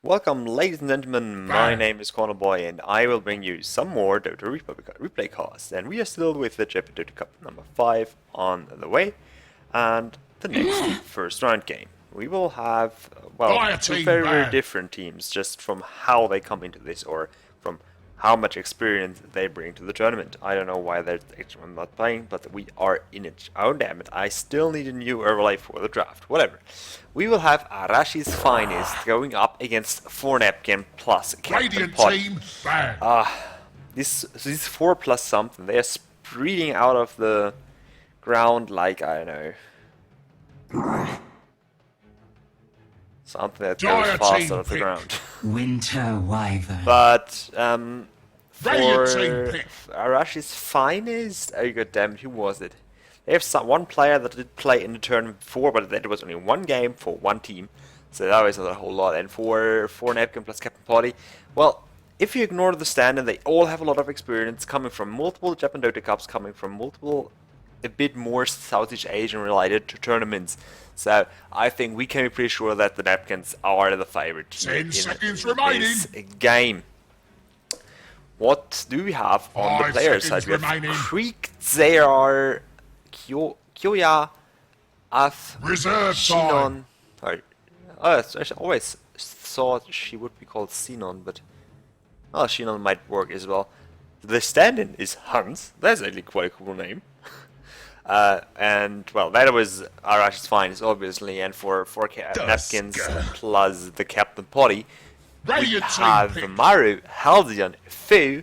Welcome, ladies and gentlemen. My name is Corner Boy, and I will bring you some more Dota replay casts. And we are still with the Japandota Cup number 5 on the way, and the next first round game. We will have, well, two very different teams, just from how they come into this, or from how much experience they bring to the tournament. I don't know why they're actually not playing, but we are in it. Oh damn it, I still need a new overlay for the draft. Whatever. We will have Arashis Finest going up against 4napkin plus Captain Potty. These 4 plus something, they are spreading out of the ground like, I don't know, something that goes fast out of the ground. Winter Wyvern. But for Arashis Finest, oh god damn it, who was it? They have one player that did play in the tournament before, but that was only one game for one team, so that was not a whole lot. And for 4napkin plus Captain Potty, well, if you ignore the standard, they all have a lot of experience coming from multiple Japandota Cups, coming from multiple, a bit more Southeast Asian related tournaments. So I think we can be pretty sure that the Napkins are the favorite team in this game. What do we have on the player side? We have Creek, Zayar, Kyoya, Shinon. I always thought she would be called Sinon, but Shinon might work as well. The stand-in is Hans. That's actually quite a cool name. And well, that was Arashis Finest, obviously, and for napkins plus the Captain Potty, we have Maru, Halcyon, Fu,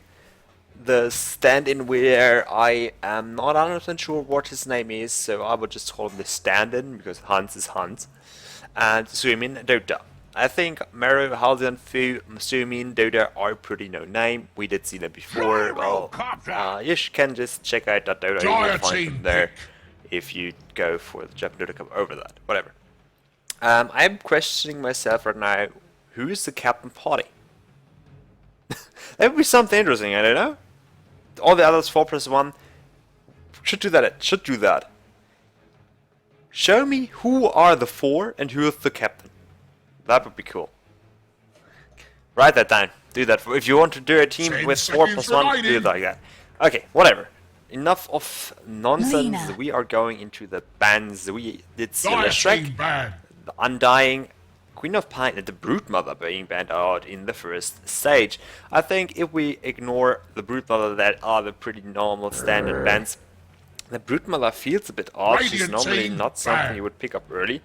the stand-in where I am not 100% sure what his name is, so I would just call him the stand-in because Hans is Hans, and Suimin, Dota. I think Maru, Halcyon, Fu, Suimin, Dota are pretty no name. We did see them before. Well, you can just check out that Dota. You will find them there if you go for the Japandota Cup over that. Whatever. I'm questioning myself right now. Who is the Captain Potty? That would be something interesting. I don't know. All the others 4+1 should do that. Should do that. Show me who are the 4 and who is the captain. That would be cool. Write that down. Do that. If you want to do a team with 4+1, do it like that. Okay, whatever. Enough of nonsense. Lena. We are going into the bans. We did see Shrek, the Undying, Queen of Pine, and the Broodmother being banned out in the first stage. I think if we ignore the Broodmother, that are the pretty normal standard bans. The Broodmother feels a bit odd. She's normally not something you would pick up early.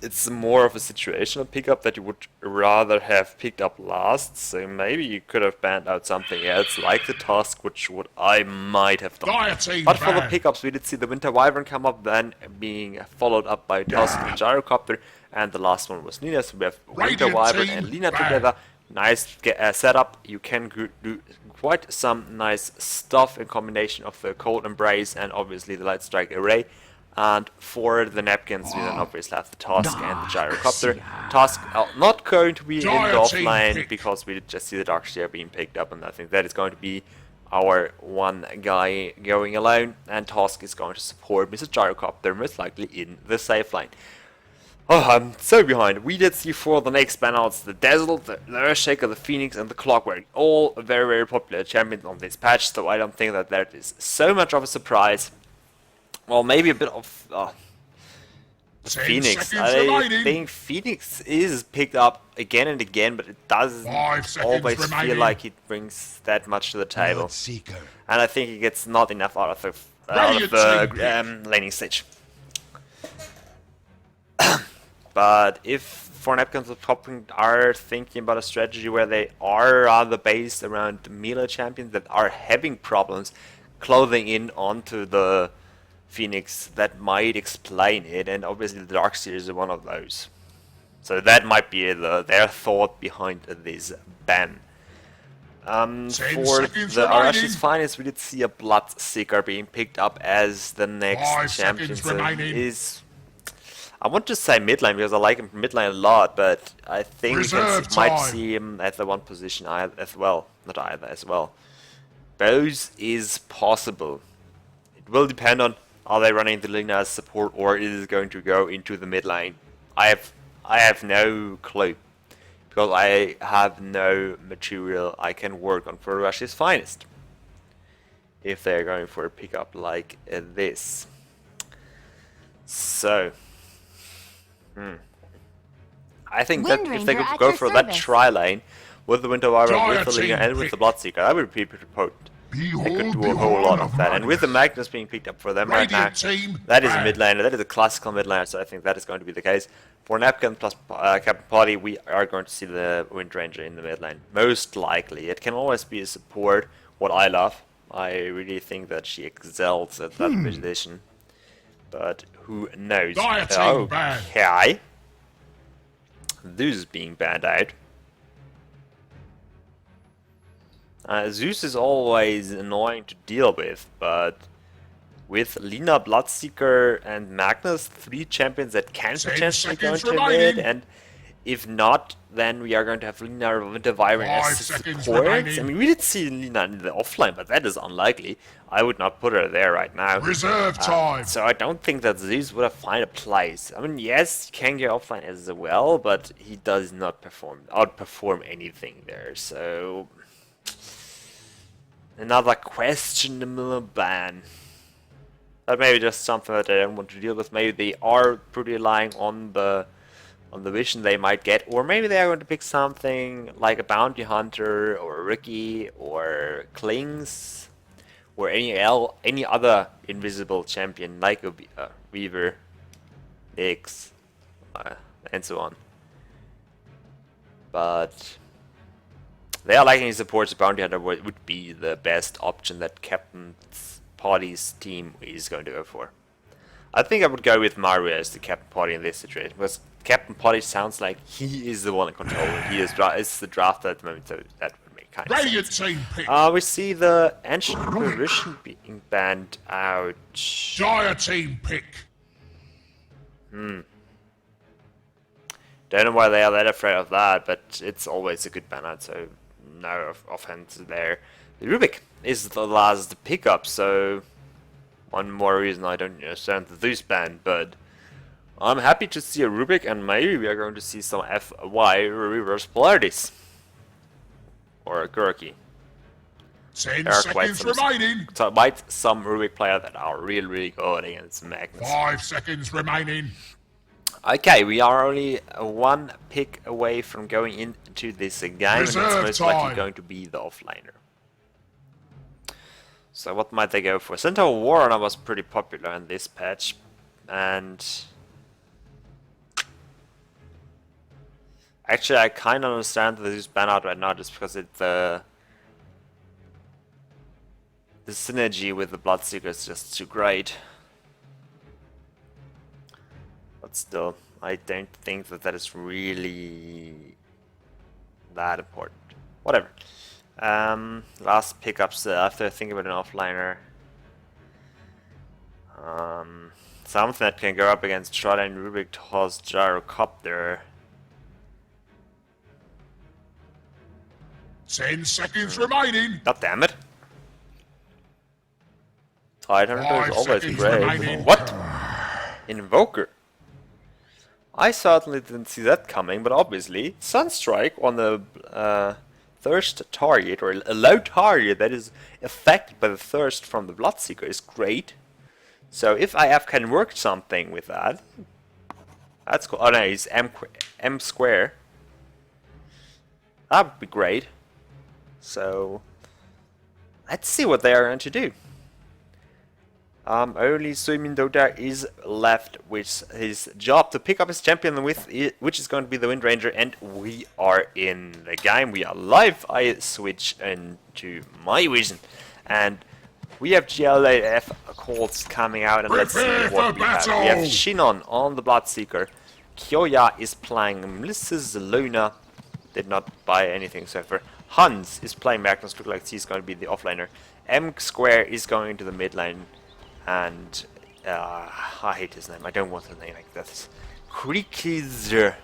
It's more of a situational pickup that you would rather have picked up last, so maybe you could have banned out something else, like the Tusk, which what I might have done. But for the pickups, we did see the Winter Wyvern come up, then being followed up by Tusk and Gyrocopter, and the last one was Lina, so we have Winter Wyvern and Lina together. Nice setup. You can do quite some nice stuff in combination of the Cold Embrace and obviously the Light Strike Array. And for the napkins, we then obviously have the Tusk and the Gyrocopter. Tusk not going to be in the offline because we just see the Darkseer being picked up, and I think that is going to be our one guy going alone. And Tusk is going to support Mr. Gyrocopter most likely in the safe line. Oh, I'm so behind. We did see for the next banouts the Dazzle, the Earthshaker, the Phoenix, and the Clockwork. All very popular champions on this patch, so I don't think that that is so much of a surprise. Well, maybe a bit of Phoenix. I think Phoenix is picked up again and again, but it doesn't always feel like it brings that much to the table. And I think it gets not enough out of the laning stage. But if 4napkins are thinking about a strategy where they are rather based around the melee champions that are having problems clothing in onto the Phoenix, that might explain it, and obviously the Darkseer is one of those. So that might be their thought behind this ban. For the Arashis Finest, we did see a Bloodseeker being picked up as the next champion. So he is, I want to say midline because I like him midline a lot, but I think we might see him at the one position as well. Not either as well. Both is possible. It will depend on, are they running the Lina as support, or is it going to go into the mid lane? I have no clue. because I have no material I can work on for Arashis Finest. If they're going for a pickup like this. So, I think that if they could go for that tri-lane with the Winter Wyvern, with the Linger, and with the Bloodseeker, that would be pretty potent. They could do a whole lot of that. And with the Magnus being picked up for them right now, that is a mid laner, that is a classical mid laner, so I think that is going to be the case. For Napkin plus Captain Potty, we are going to see the Wind Ranger in the mid lane. Most likely. It can always be a support, what I love. I really think that she excels at that position. But who knows? Okay. Zeus is being banned out. Zeus is always annoying to deal with, but with Lina, Bloodseeker, and Magnus, 3 champions that can potentially go into mid, and if not, then we are going to have Lina Winter Wyvern as supports. I mean, we did see Lina in the offline, but that is unlikely. I would not put her there right now. Reserve time. So I don't think that Zeus would have found a place. I mean, yes, he can get offline as well, but he does not outperform anything there. So another questionable ban. That may be just something that I don't want to deal with. Maybe they are pretty relying on the vision they might get, or maybe they are going to pick something like a Bounty Hunter or Ricky or Klings or any other invisible champion like a Weaver, X, and so on. But they are liking supports. Bounty Hunter would be the best option that Captain Potty's team is going to go for. I think I would go with Mario as the Captain Potty in this situation, because Captain Potty sounds like he is the one in control. He is the drafter at the moment, so that would make kind of sense. We see the Ancient Apparition being banned out. Dire team pick. Don't know why they are that afraid of that, but it's always a good ban out, so no offense there. The Rubik is the last pickup, so one more reason I don't understand the Zeus ban, but I'm happy to see a Rubik, and maybe we are going to see some FY reverse polarities. Or a Gurki. 10 seconds remaining. Quite some Rubik players that are really good against Magnus. 5 seconds remaining. Okay, we are only 1 pick away from going into this game, and it's most likely going to be the offlaner. So what might they go for? Centaur Warrior was pretty popular in this patch, and actually I kind of understand that this is banned out right now just because it's the synergy with the Bloodseeker is just too great. But still, I don't think that is really that important. Whatever. Last pickups after I think about an offliner. Something that can go up against Troll and Rubik toss Gyrocopter. 10 seconds remaining. God damn it. Tidehunter is always great. What? Invoker. I certainly didn't see that coming, but obviously Sunstrike on the thirst target, or a low target that is affected by the thirst from the Bloodseeker, is great. So if IF can work something with that, that's cool. Oh no, he's M square. That would be great. So let's see what they are going to do. Only Japandota is left with his job to pick up his champion, which is going to be the Wind Ranger, and we are in the game. We are live. I switch into my vision, and we have GLAF calls coming out, and let's see what we have. We have Shinon on the Bloodseeker. Kyoya is playing Mrs. Luna. Did not buy anything so far. Hans is playing Magnus. Looks like he's going to be the offlaner. M Square is going into the mid lane. And I hate his name. I don't want his name like this. Krikizer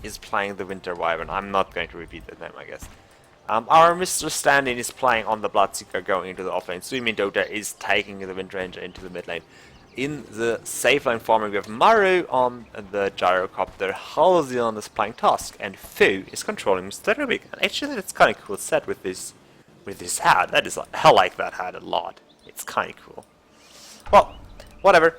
is playing the Winter Wyvern. I'm not going to repeat that name, I guess. Our Mr. Stand-in is playing on the Bloodseeker going into the offlane. Japandota is taking the Wind Ranger into the mid lane. in the safe lane farming, we have Maru on the gyrocopter, Halcyon is playing Tusk, and Fu is controlling Mr. Rubik. And actually, that's kind of cool set with this hat. That is, I like that hat a lot. It's kind of cool. Well, whatever.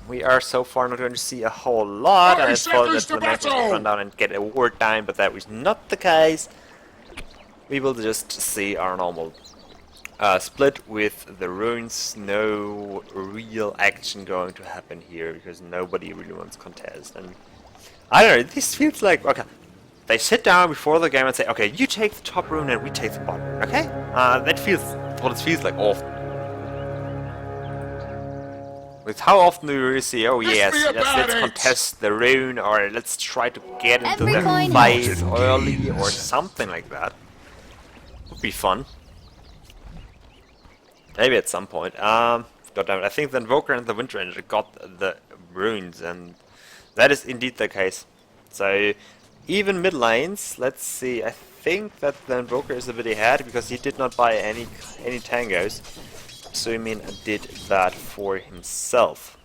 We are so far not going to see a whole lot. I thought that the map would run down and get a war time, but that was not the case. We will just see our normal split with the runes. No real action going to happen here because nobody really wants contest. And I don't know, this feels like, okay, they sit down before the game and say, okay, you take the top rune and we take the bottom rune, okay? That feels what it feels like often. With how often do you really see, oh yes, let's contest the rune, or let's try to get into the fight early, or something like that. Would be fun. Maybe at some point. Goddammit, I think the Invoker and the Wind Ranger got the runes, and that is indeed the case. So, even mid lanes, let's see, I think that the Invoker is a bit ahead, because he did not buy any tangos. Suimin did that for himself.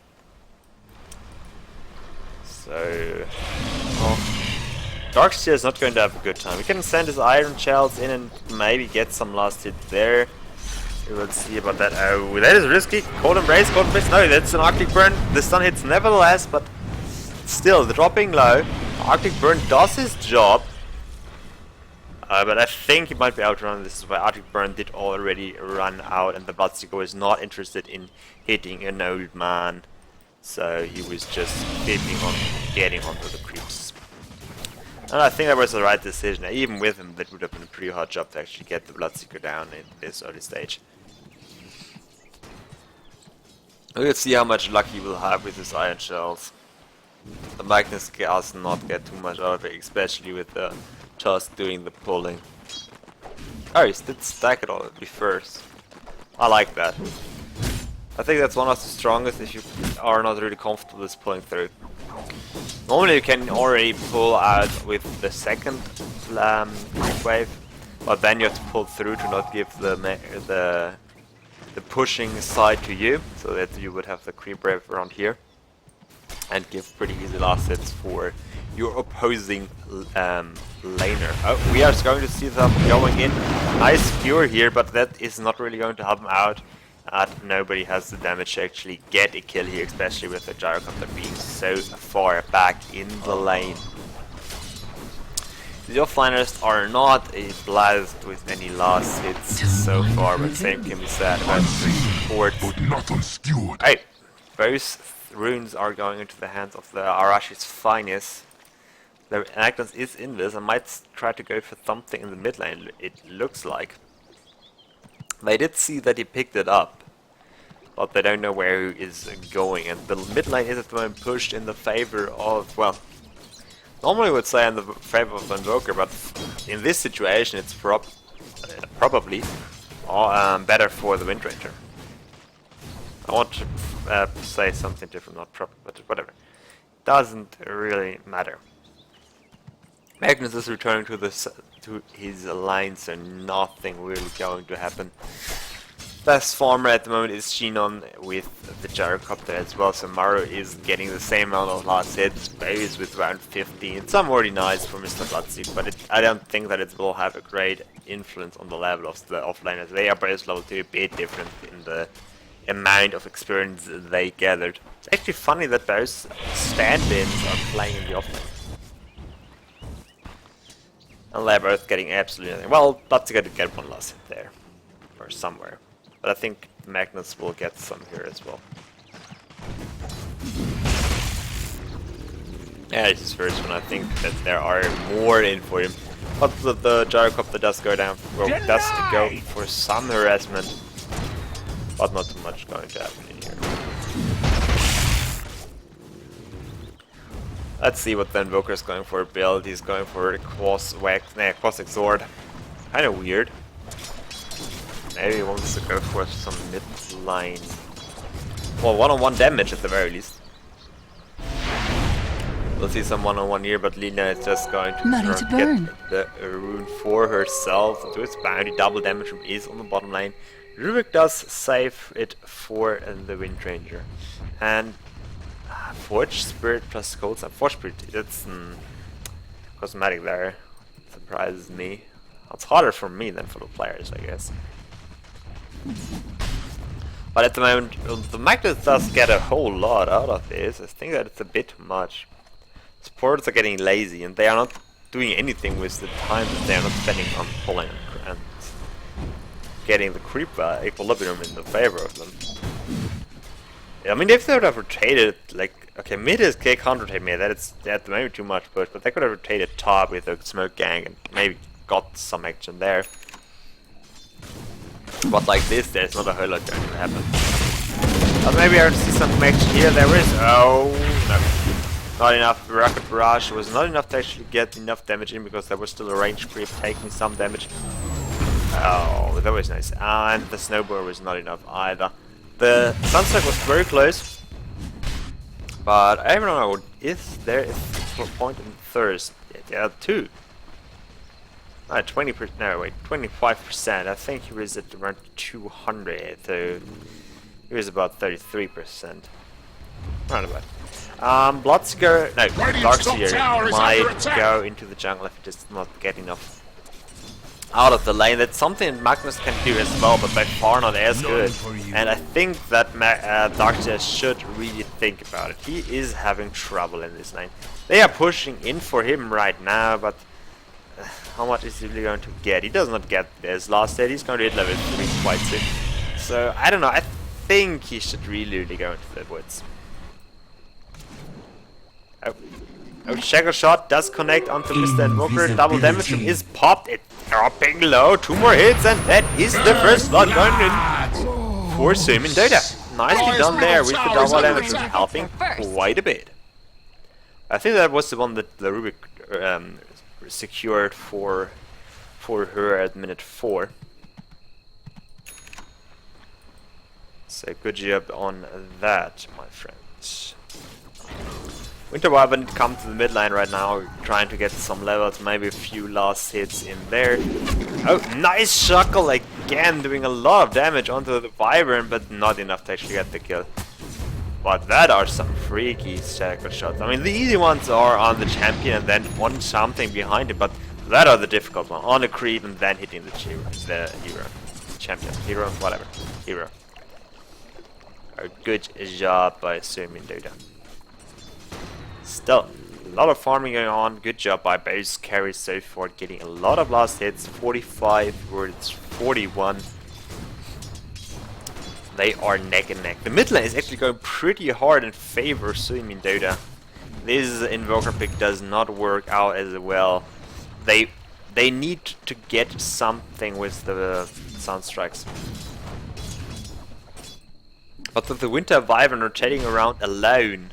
So, Darkseer is not going to have a good time. We can send his Iron Shells in and maybe get some last hit there. We will see about that. Oh, that is risky. Cold Embrace, Cold Embrace. No, that's an Arctic Burn. The stun hits nevertheless, but still, the dropping low. Arctic Burn does his job. But I think he might be outrun. This is why Arctic Burn did already run out, and the Bloodseeker is not interested in hitting an old man. So he was just keeping on getting onto the creeps. And I think that was the right decision. Even with him, that would have been a pretty hard job to actually get the Bloodseeker down in this early stage. We'll see how much luck he will have with his Iron Shells. The Magnus does not get too much out of it, especially with the Tusk doing the pulling. Oh, he did stack it already first. I like that. I think that's one of the strongest if you are not really comfortable with pulling through. Normally you can already pull out with the second wave, but then you have to pull through to not give the pushing side to you, so that you would have the creep wave around here and give pretty easy last hits for your opposing laner. Oh, we are going to see them going in. Nice cure here, but that is not really going to help him out. Nobody has the damage to actually get a kill here, especially with the gyrocopter being so far back in the lane. The offliners are not a blast with any last hits so far, but same can be said about support. Hey, both runes are going into the hands of the Arashis finest. The Agnes is in this and might try to go for something in the mid lane, it looks like. They did see that he picked it up, but they don't know where he is going, and the mid lane is at the moment pushed in the favor of, well, normally I would say in the favor of Invoker, but in this situation it's probably better for the Wind Ranger. I want to say something different, not probably, but whatever. Doesn't really matter. Magnus is returning to his line, so nothing really going to happen. Best farmer at the moment is Shinon with the gyrocopter as well, so Maru is getting the same amount of last hits, Babies with around 15. Some already nice for Mr. Bloodseeker, but I don't think that it will have a great influence on the level of the offliners. They are both level 2, a bit different in the amount of experience they gathered. It's actually funny that both stand-ins are playing in the offlane. And they're both getting absolutely nothing. Well, Bloodseeker did get one last hit there. Or somewhere. But I think Magnus will get some here as well. Yeah, it's his first one. I think that there are more in for him. But the gyrocopter does go down, well, does go for some harassment. But not too much going to happen in here. Let's see what the Invoker is going for a build. He's going for a Quasic Sword. Kinda weird. Maybe he wants to go for some mid-line. Well, one-on-one damage at the very least. We'll see some one-on-one here, but Lina is just going to get the rune for herself. Do its bounty, double damage from Is on the bottom lane. Rubik does save it for the Wind Ranger. And Forge Spirit plus Cold Snap. Forge Spirit, that's cosmetic there. Surprises me. It's harder for me than for the players, I guess. But at the moment, the Magnus does get a whole lot out of this. I think that it's a bit too much. Supporters are getting lazy and they are not doing anything with the time that they are not spending on pulling and getting the creep equilibrium in the favor of them. I mean, if they would have rotated, like, okay, mid is can't rotate mid, that's maybe too much push, but they could have rotated top with a smoke gang and maybe got some action there. But like this, there's not a whole lot going to happen. But maybe I see some action here. There is. Oh no, not enough. Rocket Barrage was not enough to actually get enough damage in because there was still a range creep taking some damage. Oh, that was nice. And the Snowball was not enough either. The Sunstrike was very close, but I don't know if there is a point in thirst. Yeah, two. 20%. No, wait, 25%. I think he was at around 200, so he was about 33%. Roundabout. Bloodseeker, no, Darkseer might go into the jungle if he does not get enough out of the lane. That's something Magnus can do as well, but by far not as good. And I think that Darkseer should really think about it. He is having trouble in this lane. They are pushing in for him right now, but how much is he really going to get? He does not get this last hit. He's going to hit level 3 quite soon. So, I don't know. I think he should really go into the woods. Oh, Shackle Shot does connect onto Mr. Invoker. Double damage is popped. It's dropping low. 2 more hits, and that is the first slot going in for Japandota. Nicely done there with the double damage, helping quite a bit. I think that was the one that the Rubik secured for her at minute 4. So good job on that, my friends. Winter Wyvern come to the mid lane right now, trying to get some levels, maybe a few last hits in there. Oh, nice Shuckle again, doing a lot of damage onto the Wyvern, but not enough to actually get the kill. But that are some freaky Shackle Shots. I mean, the easy ones are on the champion and then on something behind it, but that are the difficult ones. On a creep and then hitting the hero. Champion. Hero, whatever. Hero. A good job by Japandota. Still, a lot of farming going on. Good job by base carry so far, getting a lot of last hits. 45 versus 41. They are neck and neck. The mid lane is actually going pretty hard in favor of Japandota. This Invoker pick does not work out as well. They need to get something with the Sunstrikes. But with the Winter Wyvern rotating around alone,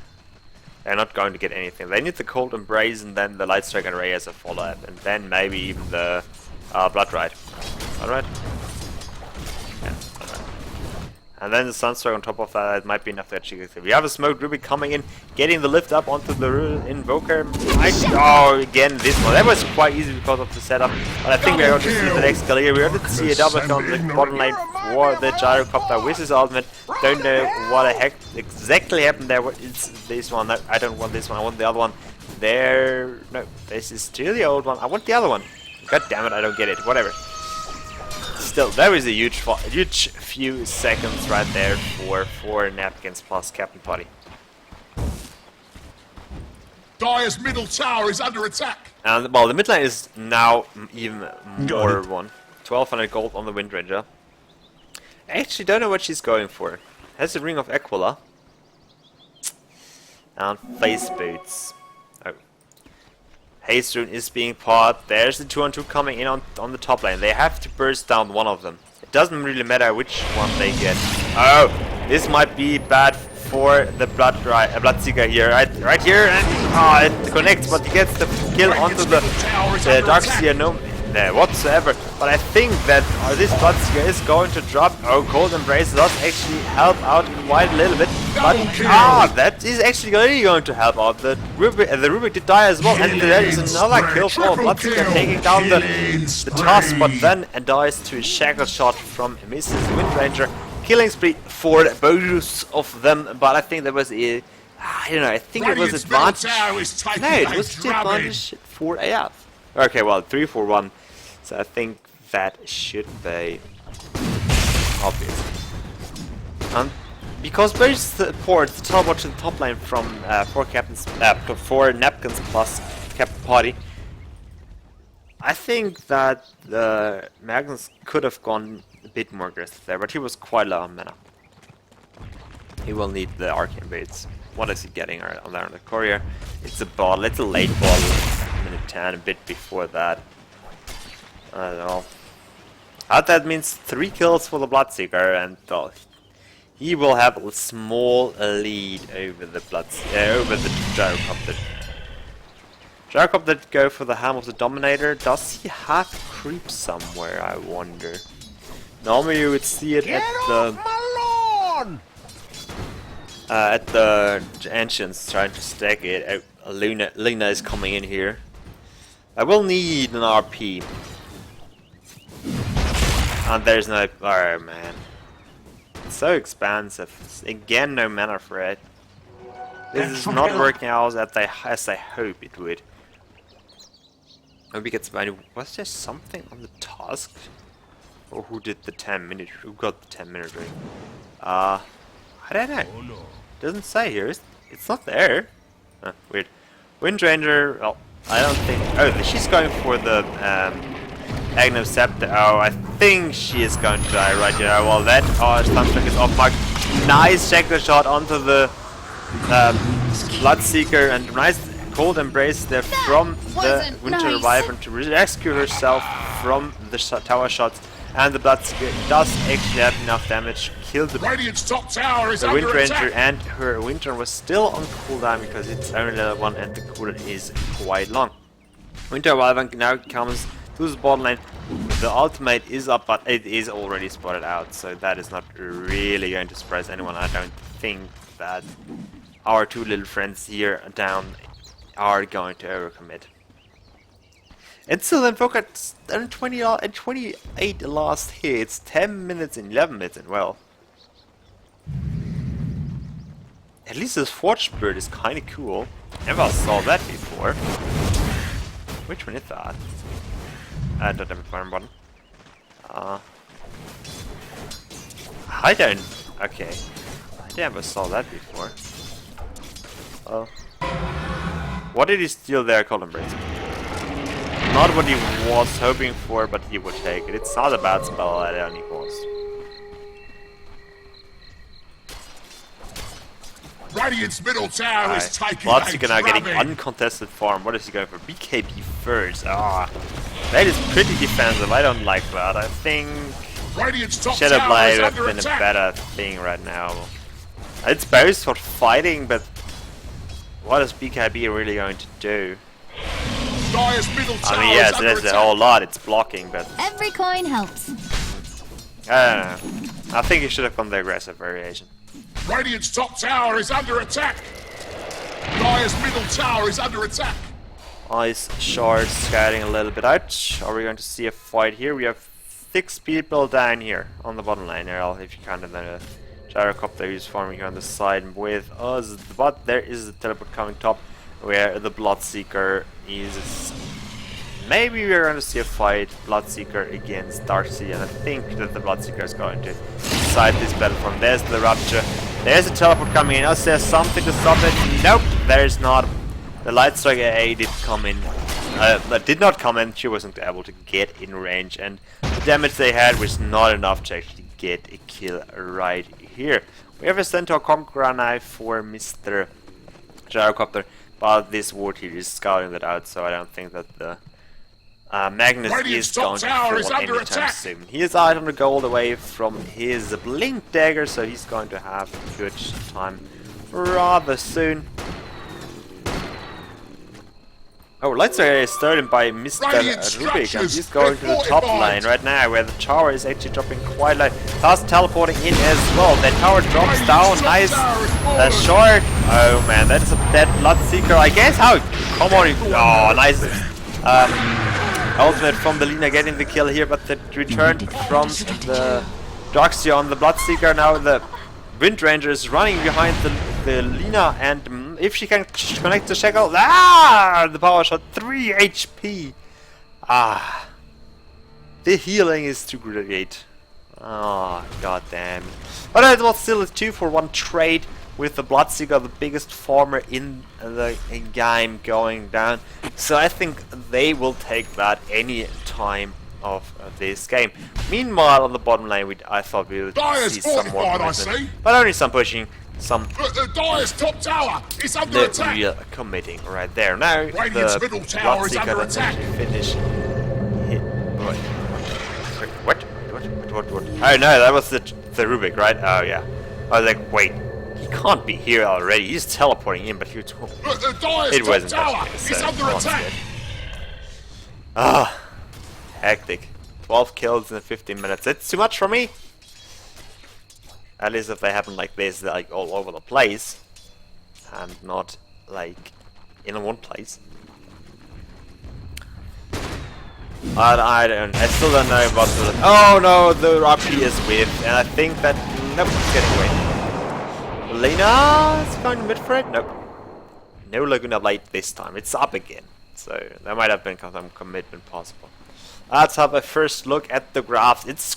they're not going to get anything. They need the Cold Embrace and then the Light Strike and Ray as a follow-up, and then maybe even the Blood Ride. Blood Ride? Yeah, Blood Ride. And then the Sunstrike on top of that, it might be enough to actually get. We have a Smoked Ruby coming in, getting the lift up onto the Invoker. Oh, again, this one. That was quite easy because of the setup. But I think we're going to see the next Galileo. We're going to see a double kill on the bottom lane for the Gyrocopter with his ultimate. Don't know what the heck exactly happened there. What is this one? No, I don't want this one. I want the other one. There. No, this is still the old one. I want the other one. God damn it, I don't get it. Whatever. Still, there is a huge few seconds right there for 4napkins plus Captain Potty. Dire's middle tower is under attack. And well, the mid lane is now even more one. 1200 gold on the Wind Ranger. I actually don't know what she's going for. Has the Ring of Aquila. And face boots. Oh. Haste Rune is being popped. There's the 2-on-2 coming in on the top lane. They have to burst down one of them. It doesn't really matter which one they get. Oh, this might be bad for the Bloodseeker here. Right here, and it connects, but he gets the kill onto the Darkseer. there whatsoever. But I think that this Bloodseeker is going to drop. Oh, Cold Embrace does actually help out quite a little bit. But that is actually really going to help out. The Rubik did die as well, and there is another kill for Bloodseeker taking down the Tusk, but then dies to a shackle shot from Mrs. Windranger. Killing spree for both of them, but I think there was a, I don't know, I think it was advantage. No, it was the advantage for AF. Okay, well, 3-4-1, so I think that should be obvious. Because both supports the teleport to the top lane from 4 napkins plus Captain Potty, I think that Magnus could have gone a bit more aggressive there, but he was quite low on mana. He will need the arcane baits. What is he getting on there on the courier? It's a bottle, it's a late bottle, minute 10, a bit before that. I don't know. That means 3 kills for the Bloodseeker, and he will have a small lead over the over the Gyrocopter. Gyrocopter go for the Helm of the Dominator. Does he have creep somewhere, I wonder? Normally you would see it at the entrance, trying to stack it. Luna is coming in here. I will need an RP. And there's no... Oh man. It's so expensive. Again, no mana for it. This is not working out as I hope it would. Maybe gets money. Was there something on the task? Or who did the 10-minute? Who got the 10-minute ring? I don't know. Doesn't say here. It's not there. Weird. Windranger. Well, I don't think. Oh, she's going for the Agnum Scepter. Oh, I think she is going to die right here. Well, that Stunstruck is off mark. Nice shackle shot onto the Bloodseeker, and nice Cold Embrace there from the Winter Reviver to rescue herself from the tower shots. And the Bloodseeker does actually have enough damage to kill the Windranger, and her Winter was still on cooldown because it's only level 1 and the cooldown is quite long. Winter Reviver now comes to the bottom lane. The ultimate is up, but it is already spotted out, so that is not really going to surprise anyone. I don't think that our two little friends here down are going to overcommit. And still Invoker at 28 last hits, 10 minutes and 11 minutes, and well. At least this Forge Bird is kinda cool. Never saw that before. Which one is that? I don't have a fire button. I don't. Okay. I never saw that before. Oh. What did he steal there, Cold Embrace? Not what he was hoping for, but he would take it. It's not a bad spell at any cost. Radiant's middle tower is taking Bloodseeker now getting uncontested farm. What is he going for? BKB first. That is pretty defensive. I don't like that. I think Shadow Blade would have been a better thing right now. It's both for fighting, but what is BKB really going to do? I mean, yes, there's a whole lot. It's blocking, but every coin helps. I don't know. I think he should have gone the aggressive variation. Radiant's top tower is under attack. Dire's middle tower is under attack. Ice shards scatting a little bit out. Are we going to see a fight here? We have 6 people down here on the bottom lane. If you count the Gyrocopter who's farming here on the side with us, but there is the teleport coming top, where the Bloodseeker is. Maybe we're going to see a fight, Bloodseeker against Darcy, and I think that the Bloodseeker is going to decide this battle from. There's the Rupture. There's a teleport coming in. Is there something to stop it? Nope, there is not. The Light Strike AA did come in. Did not come in. She wasn't able to get in range, and the damage they had was not enough to actually get a kill right here. We have a Centaur Conqueror knife for Mr. Gyrocopter, but this ward here is scouting that out, so I don't think that the Magnus is going to fall anytime soon. He is out on the gold away from his Blink Dagger, so he's going to have a good time rather soon. Oh, let's say started by Mr. Rubik, and he's going to the top lane right now, where the tower is actually dropping quite low. Fast teleporting in as well. That tower drops down, nice short. Oh man, that is a dead Bloodseeker, I guess. How? Come on, oh, nice. Ultimate from the Lina getting the kill here, but the return from the Darkseer on the Bloodseeker. Now the Wind Ranger is running behind the Lina, and if she can connect the Shackle, the power shot, 3 HP. The healing is too great. Oh, god damn. But it was still a 2-for-1 trade with the Bloodseeker, the biggest farmer in the game, going down. So I think they will take that any time of this game. Meanwhile, on the bottom lane, I thought we would see some more commitment, but only some pushing, some Dyer's top tower is under attack. real committing right there. Now Radiant's the middle tower is under Bloodseeker attack. doesn't finish. What? Oh no, that was the Rubik, right? Oh yeah. I was like, wait, he can't be here already. He's teleporting in, but he was. It wasn't that case, so under attack. Hectic. 12 kills in 15 minutes. It's too much for me. At least if they happen like this, like all over the place, and not like in one place. I still don't know about the. Oh no, the RP is with, and I think that nope, it's getting away. Lena is going mid for it. Nope. No Laguna Blade this time. It's up again, so there might have been some commitment possible. Let's have a first look at the graphs. It's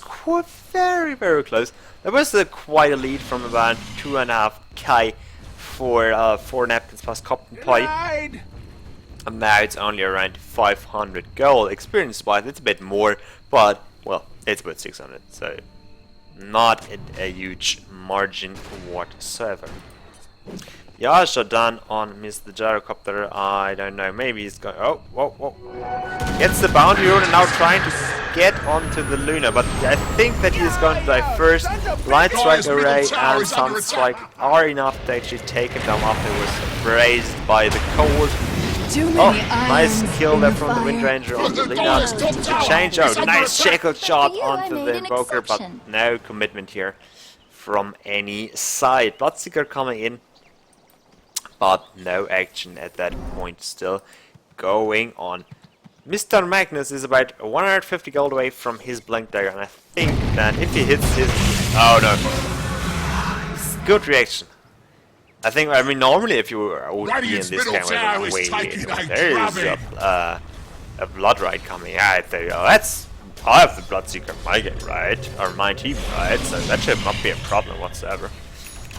very, very close. There was quite a lead from about 2.5k for 4 napkins plus Captain Potty. And now it's only around 500 gold. Experience-wise, it's a bit more, but, well, it's about 600, so not a huge margin whatsoever. Yasha done on Mr. Gyrocopter. I don't know. Maybe he's going. Oh, whoa, whoa. Gets the bounty road and now trying to get onto the Luna. But I think that he's going to die first. Light Strike Array and Sun Strike are enough to actually take him down after he was grazed by the cold. Oh, nice kill there from the Wind Ranger on the Luna. Change out. Nice shackled shot onto the Invoker, but no commitment here from any side. Bloodseeker coming in, but no action at that point still going on. Mr. Magnus is about 150 gold away from his Blink Dagger, and I think that if he hits his... Oh no. It's good reaction. I mean, normally if you would be in this game, there is a Blood Ride coming. I think, oh, I have the Bloodseeker in my game, right? Or my team, right? So that should not be a problem whatsoever.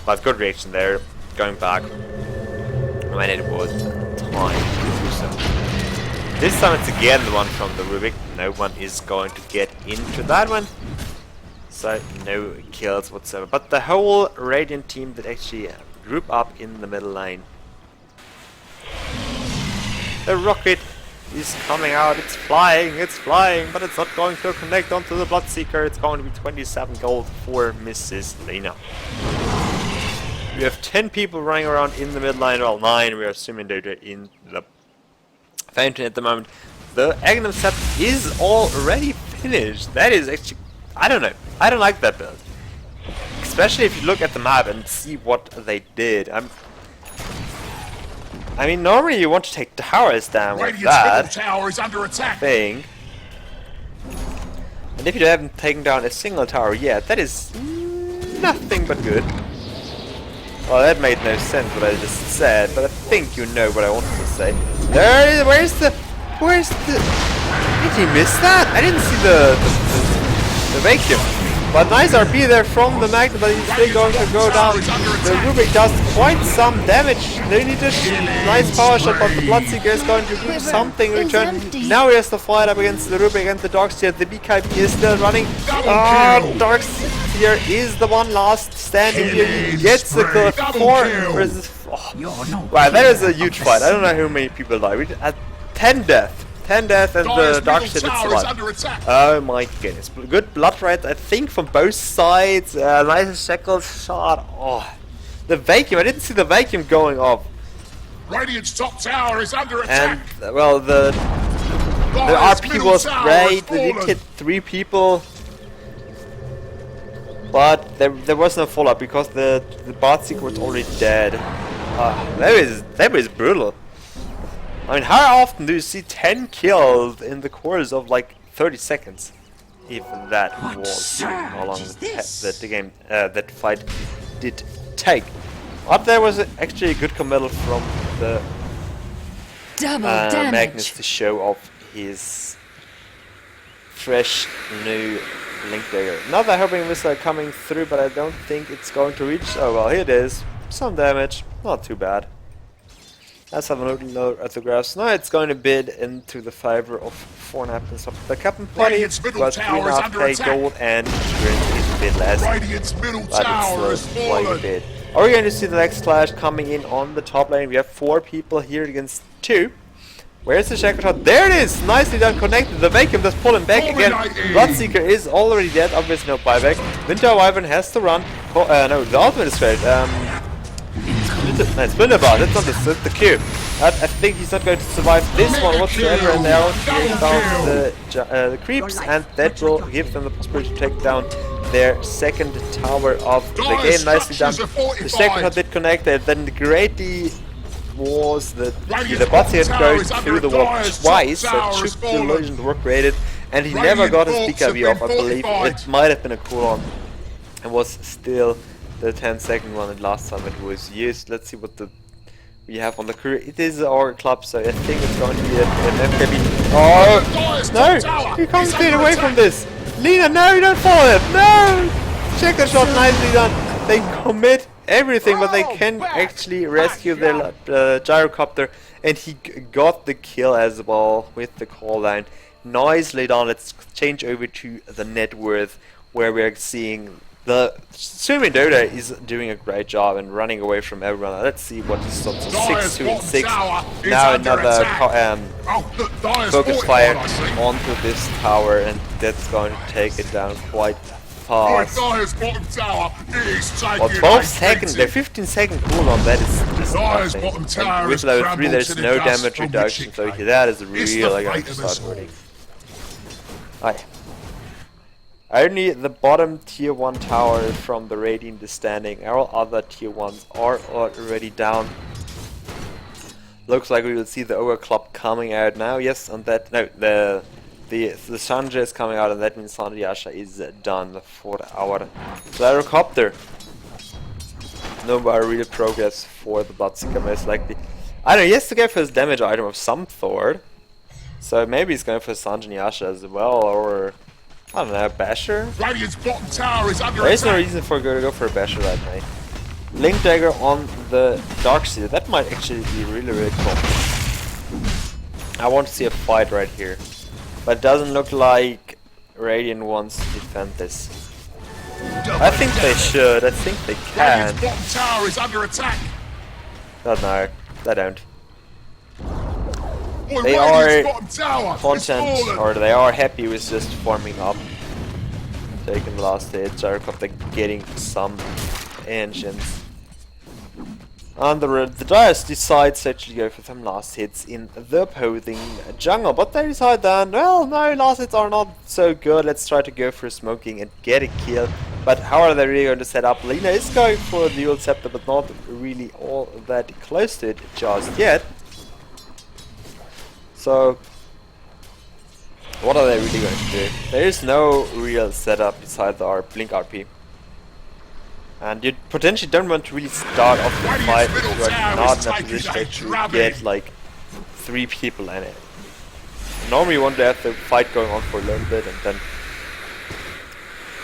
But good reaction there, going back when it was time to do so. This time it's again the one from the Rubik. No one is going to get into that one. So no kills whatsoever. But the whole Radiant team that actually group up in the middle lane. The rocket is coming out, it's flying, but it's not going to connect onto the Bloodseeker. It's going to be 27 gold for Mrs. Lena. We have 10 people running around in the mid lane, well 9, we are assuming they're in the fountain at the moment. The Aghanim set is already finished. That is actually, I don't know, I don't like that build. Especially if you look at the map and see what they did. I mean, normally you want to take towers down with that tower is under attack. thing. And if you haven't taken down a single tower yet, that is nothing but good. Well, that made no sense what I just said, but I think you know what I wanted to say. Where's the... Did he miss that? I didn't see the vacuum. But nice RP there from the Magnet, but he's still going to go down. The Rubik does quite some damage. They need a nice power shot, but the Bloodseeker is going to do something in return. Now he has to fight up against the Rubik and the Darkseer. The BKB is still running. Darkseer is the one last standing here. He gets the kill. 4 versus... Oh. Wow, that is a huge fight. I don't know how many people died. We had 10 deaths. 10 death and the Darkseer did survive. Oh my goodness. Good blood right, I think, from both sides. Nice shackle shot. Oh, the vacuum. I didn't see the vacuum going off. Radiant's top tower is under And attack. well, the Dire's RP middle was tower great. has They did fallen. hit 3 people, but there was no follow-up because the bot seeker was already dead. That was brutal. I mean, how often do you see 10 kills in the course of like 30 seconds? If that What was how long surge is that the game, that fight did take. But there was actually a good committal from the Double Magnus damage. to show off his fresh new Link Dagger. Another Hoping Missile coming through, but I don't think it's going to reach. Oh well, here it is. Some damage, not too bad. Let's have a look at the graphs. Now it's going to bid into the favor of 4 napkins of the Captain Potty. Radiant's middle Got tower is under 3.5k attack. gold and experience is a bit less. Radiant's middle But tower it's has still quite a fallen. bit. Are we going to see the next clash coming in on the top lane? We have 4 people here against 2. Where's the Shackle Shot? There it is! Nicely done, connected. The Vacuum just pulling back again. Dominating. Bloodseeker is already dead. Obviously no buyback. Winter Wyvern has to run. No, the ultimate is great. Splinter Bar, that's not the Q. I think he's not going to survive this one whatsoever, and now he found the creeps, and that will give them the possibility to take down their second tower of the game. Nicely done. The second shot did connect, and then the greatly was the bot had goes through the wall twice, so it should the illusion work rated, and he never got his BKB off. I believe it might have been a cooldown, and was still the 10-second one, and last time it was used. Let's see what we have on the crew. It is our club, so I think it's going to be an FKB. Oh no! You can't get away from this. Lina, no, you don't follow it. No! Check the shot, nicely done. They commit everything, but they can actually rescue their gyrocopter, and he got the kill as well with the call line. Nicely done. Let's change over to the net worth, where we're seeing the Japandota is doing a great job and running away from everyone. Let's see what he's done. So 6, 2, and 6. Now another focus fire onto this tower, and that's going to take it down quite fast. Well, 12 seconds, the 15-second cooldown, that is nothing. And with level 3 there's no damage reduction, so that is really going to start hurting. Aye. Only the bottom tier 1 tower from the Radiant is standing. All other tier 1s are already down. Looks like we will see the overclock coming out now. Yes, and that no, the Sanjay is coming out, and that means Sanjayasha is done for our gyrocopter. No real progress for the Bloodseeker, most likely. I don't know, he has to go for his damage item of some sort. So maybe he's going for Sanjayasha as well, or I don't know, Basher? Radiant's bottom tower is under There is no attack. reason for go for a Basher right now. Link Dagger on the Darkseer, that might actually be really cool. I want to see a fight right here. But it doesn't look like Radiant wants to defend this. I think they should, I think they can. Radiant's bottom tower is under attack. Don't know, they don't. Boy, They Radiant's are bottom tower is content, fallen. or they are happy with just forming up. Taking the last hit, Gyrocopter getting some engines. And the Dyers decides to actually go for some last hits in the opposing jungle, but they decide then, well, no, last hits are not so good, let's try to go for smoking and get a kill. But how are they really going to set up? Lina is going for a dual scepter, but not really all that close to it just yet. So, what are they really going to do? There is no real setup beside the Blink RP. And you potentially don't want to really start off the fight if you are not in a position to get like 3 people in it. Normally you want to have the fight going on for a little bit and then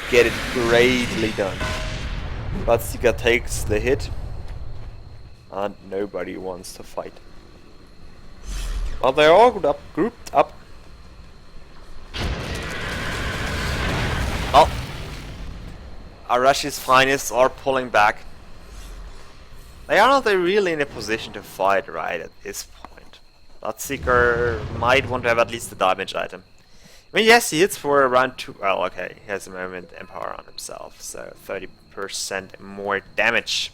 get it greatly done. But Sika takes the hit and nobody wants to fight. Well, they're all grouped up. Oh. Arashis finest are pulling back. They are not really in a position to fight right at this point. Bloodseeker might want to have at least the damage item. I mean, yes, he hits for around 2. Well, okay, he has a moment empower on himself, so 30% more damage.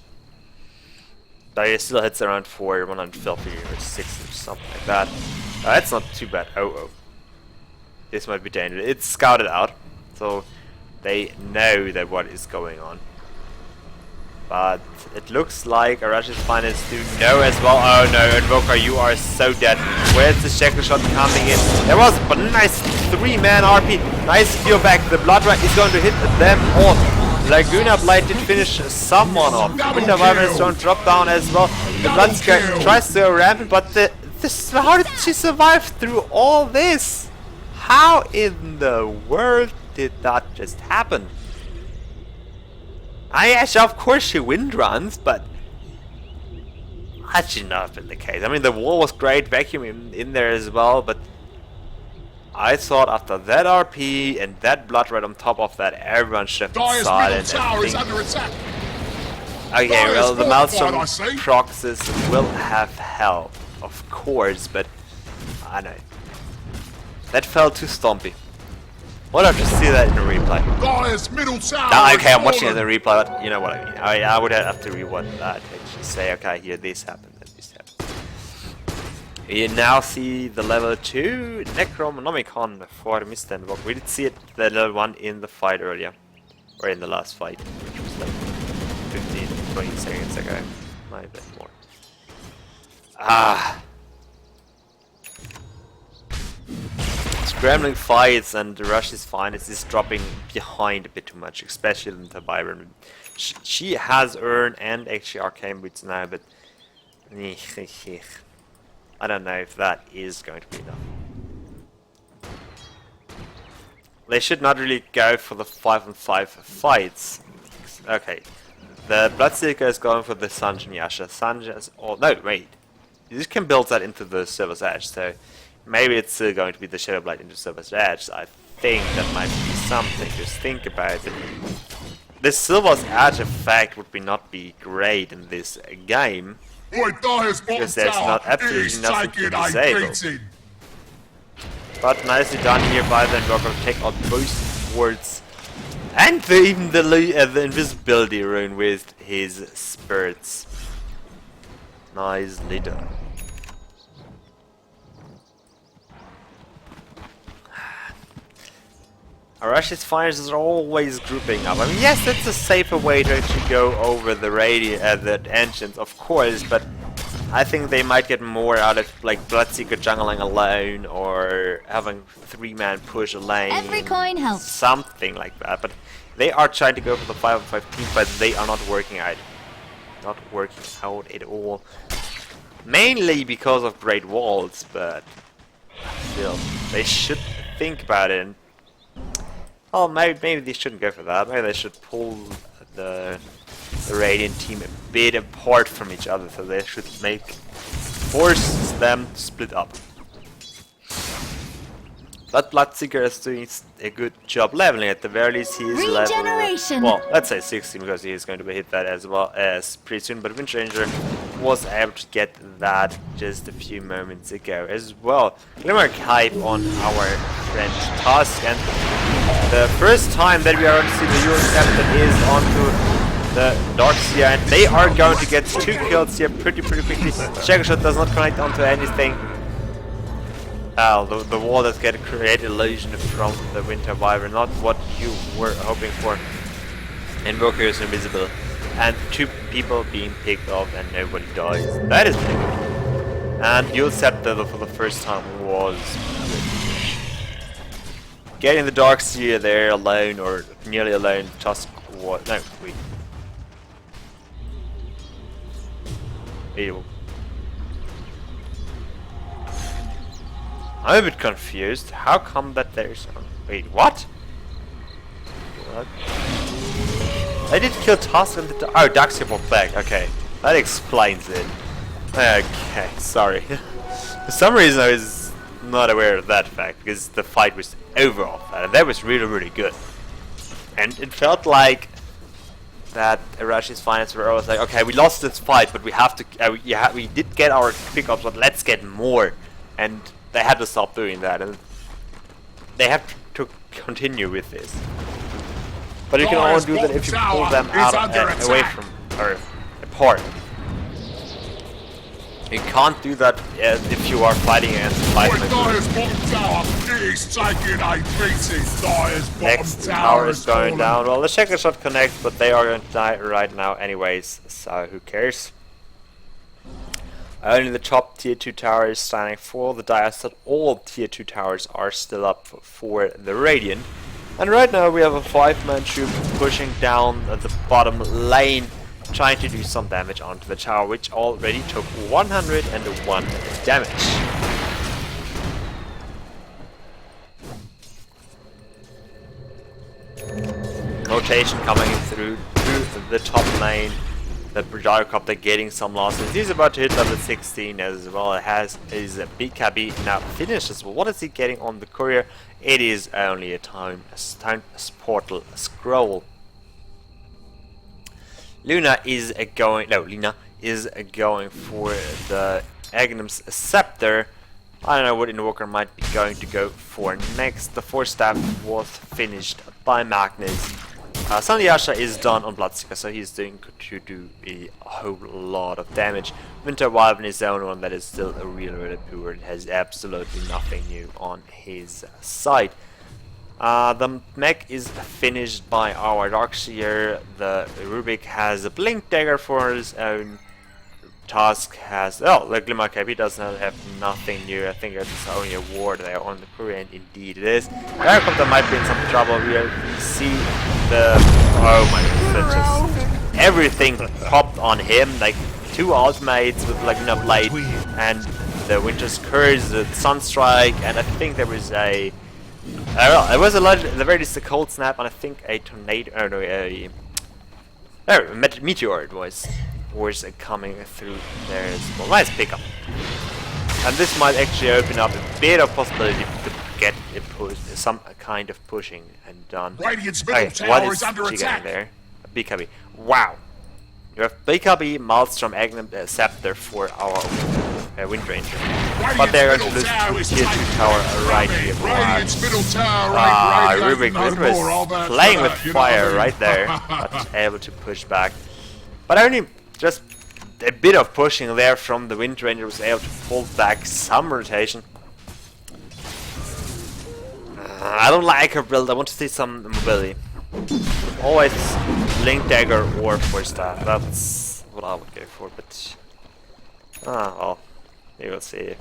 But it still hits around 150 or 60 or something like that. That's not too bad. Oh. This might be dangerous. It's scouted out, so they know that what is going on. But it looks like Arashis Finest do know as well. Oh no, Invoker, you are so dead. Where's the shackle shot coming in? There was a nice 3-man RP. Nice feel back. The Blood Rite is going to hit them all. Laguna Blight did finish someone off. Winter Wyvern is going to drop down as well. The Bloodseeker tries to ram it, but how did she survive through all this? How in the world did that just happen? Of course she wind runs, but that should not have been the case. I mean, the wall was great, vacuum in there as well, but I thought after that RP and that Blood Red on top of that, everyone should have decided okay, well, the Maelstrom Proxys will have help, of course, but I know. That felt too stompy. We'll have to see that in the replay. Okay, I'm watching it in the replay, but you know what I mean. I would have to rewatch that and just say, okay, here this happened and this happened. We now see the level 2 Necronomicon for Mr. Invoke. We did see it, the level 1 in the fight earlier. Or in the last fight, which was like 15-20 seconds ago. Might have been more. Scrambling fights and Arashis Finest is dropping behind a bit too much, especially into Byron. She has Urn and actually Arcane Boots now, but I don't know if that is going to be enough. They should not really go for the 5-on-5 fights. Okay, the Bloodseeker is going for the Sanjin Yasha. Sanjin, oh no, wait. You can build that into the Silver's Edge, so maybe it's still going to be the Shadow Blight into Silver's Edge. I think that might be something to think about. The Silver's Edge effect would not be great in this game, because there's not absolutely nothing to disable. But nicely done here by the Invoker to take out both swords and even the invisibility rune with his spirits. Nicely done. Arashis Finest is always grouping up. I mean, yes, that's a safer way to actually go over the the engines, of course, but I think they might get more out of like Bloodseeker jungling alone or having 3-man push a lane. Every coin helps. Something like that. But they are trying to go for the 5-on-5 team, but they are not working out. Not working out at all. Mainly because of Great Walls, but still, they should think about it. Oh, maybe they shouldn't go for that. Maybe they should pull the Radiant team a bit apart from each other, so they should force them to split up. But Bloodseeker is doing a good job leveling. At the very least, he is level, well, let's say 16, because he is going to be hit that as well as pretty soon. But Windranger was able to get that just a few moments ago as well. Glimmer hype on our friend Tusk, and the first time that we are going to see the Euro captain is onto the Darkseer, and they are going to get 2 kills here pretty quickly. Shackle Shot does not connect onto anything. The wall does get a create illusion from the Winter Wyvern, not what you were hoping for. Invoker is invisible, and 2 people being picked off and nobody dies. That is pretty good. And Dual Scepter for the first time was good. Getting the Darkseer there alone, or nearly alone, Tusk was... no, wait. I'm a bit confused. How come that there's... wait, what? I did kill Tusk and the... oh, Darkseer for back. Okay, that explains it. Okay, sorry. For some reason I was not aware of that fact, because the fight was over off that, and that was really good. And it felt like that Arashis Finance were always like, okay, we lost this fight, but we have to... we did get our pickups, but let's get more. And they had to stop doing that, and they have to continue with this. But you can only do that if you pull them out away from, or apart. You can't do that if you are fighting against 5 Boy, men. Dyer's bottom tower is taking a beating. Dyer's bottom Next tower tower is is going fallen. down. Well, the checker shot connects, but they are going to die right now anyways, so who cares? Only the top tier 2 tower is standing for the Dyers, that all tier 2 towers are still up for the Radiant. And right now we have a 5-man troop pushing down the bottom lane, trying to do some damage onto the tower, which already took 101 damage. Rotation coming through the top lane. The Japandota Cup, they're getting some losses. He's about to hit level 16 as well. It has his BKB now finished as well. What is he getting on the courier? It is only a time portal scroll. Lina is going for the Agnum's Scepter. I don't know what Invoker might be going to go for next. The 4-staff was finished by Magnus. Sandyasha is done on Bloodseeker, so he's going to do a whole lot of damage. Winter Wyvern is the only one that is still a really poor and has absolutely nothing new on his side. The mech is finished by our Darkseer. The Rubik has a Blink Dagger for his own. Task has... oh, the Glimmer Cape, he does not have nothing new. I think it's only a ward there on the courier, and indeed it is. Helicopter might be in some trouble. We see the... oh my goodness, everything popped on him, like 2 ultimates with like no blade, and the Winter's Curse, the Sunstrike, and I think there was a... well, it was the very least a Cold Snap, and I think a Tornado... oh no, a Meteor it was coming through there as well. Nice pickup. And this might actually open up a bit of possibility to get a push, some kind of pushing and done. Radiant's middle tower what is under she getting attack. there? A BKB. Wow. You have BKB, Maelstrom, Agnum, Scepter for our Wind Ranger. But they're going to lose tier 2 tower right here. Radiant's middle tower Rubik was playing with fire right there, but able to push back. But only just a bit of pushing there from the Wind Ranger was able to pull back some rotation. I don't like her build, I want to see some mobility. Always Link Dagger or 4-staff, that's what I would go for, but... well, we will see.